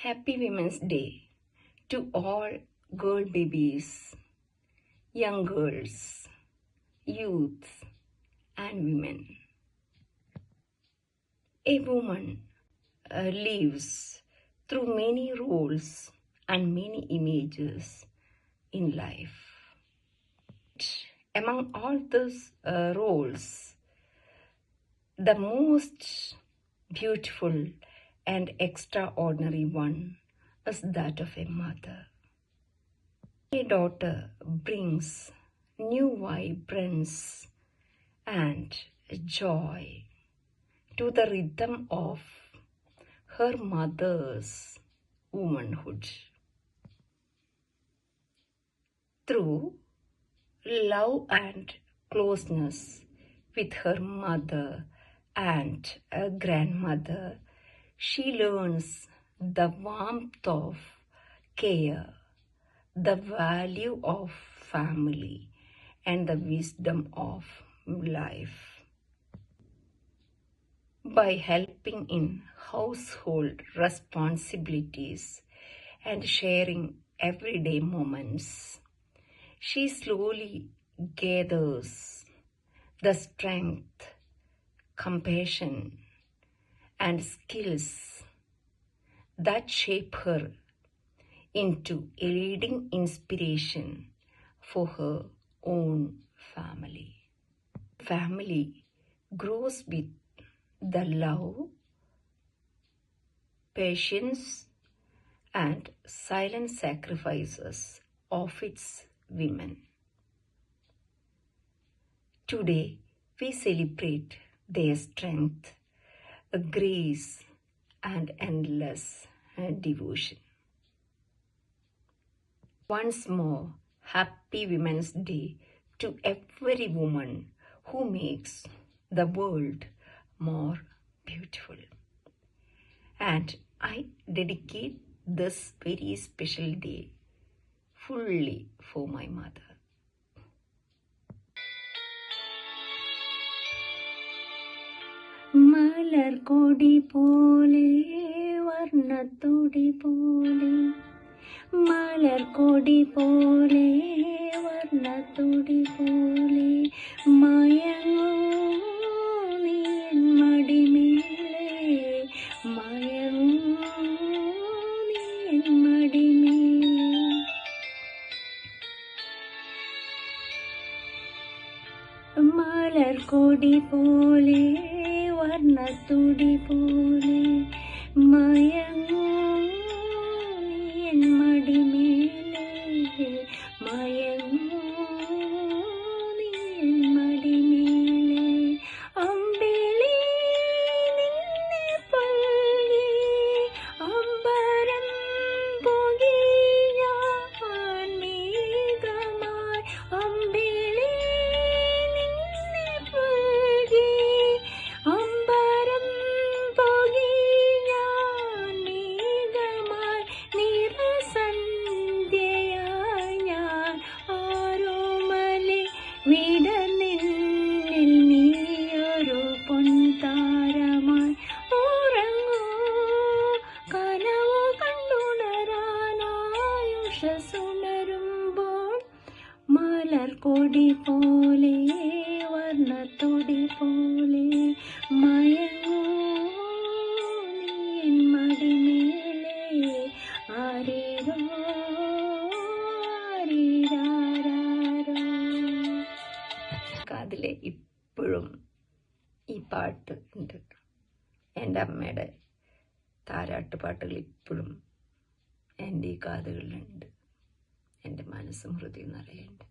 Happy Women's Day to all girl babies, young girls, youths, and women. A woman lives through many roles and many images in life. Among all those roles, the most beautiful and extraordinary one is that of a mother. A daughter brings new vibrance and joy to the rhythm of her mother's womanhood. Through love and closeness with her mother and a grandmother, she learns the warmth of care, the value of family, and the wisdom of life. By helping in household responsibilities and sharing everyday moments, she slowly gathers the strength, compassion, and skills that shape her into a leading inspiration for her own family. Family grows with the love, patience, and silent sacrifices of its women. Today, we celebrate their strength, grace, and endless devotion. Once more, Happy Women's Day to every woman who makes the world more beautiful. And I dedicate this very special day fully for my mother. മലർകൊടി പോലെ വർണ്ണത്തൊടി പോലെ മലർകൊടി പോലെ വർണ്ണത്തൊടി പോലെ മയങ്ങൂ നീ മടിമേലെ മയങ്ങൂ നീ മടിമേലെ മലർകൊടി പോലെ വർണ്ണത്തൊടി പോലെ മയങ്ങൂ നീ മടിമേലെ മയങ്ങൂ നീ മടിമേലെ അമ്പിളി നിന്നെ പഴകി അമ്പരം പൊകി ഞാൻ മേഘമായി അമ്പിളി നിന്നെ പഴകി അമ്പരം പൊകി ഞാൻ മേഘമായി നിറസന്ധ്യയായി ഞാൻ ആരോമലെ വിടനിന്നിൽ നീയൊരു പൊൻതാരമായി ഉറങ്ങൂ കനവു കണ്ടുണരാനായുഷസുണരുമ്പോൾ മലർകൊടി പോലെ വർണ്ണത്തൊടി പോലെ മയങ്ങൂ നീ മടിമേലെ ആരീരോ ആരീരാരോ. കാതിലെ ഇപ്പോഴും ഈ പാട്ട് ഉണ്ട്. എൻ്റെ അമ്മയുടെ താരാട്ട് പാട്ടുകൾ ഇപ്പോഴും എൻ്റെ ഈ കാതുകളിലുണ്ട്. എൻ്റെ മനസ്സും ഹൃദയം നിറയുണ്ട്.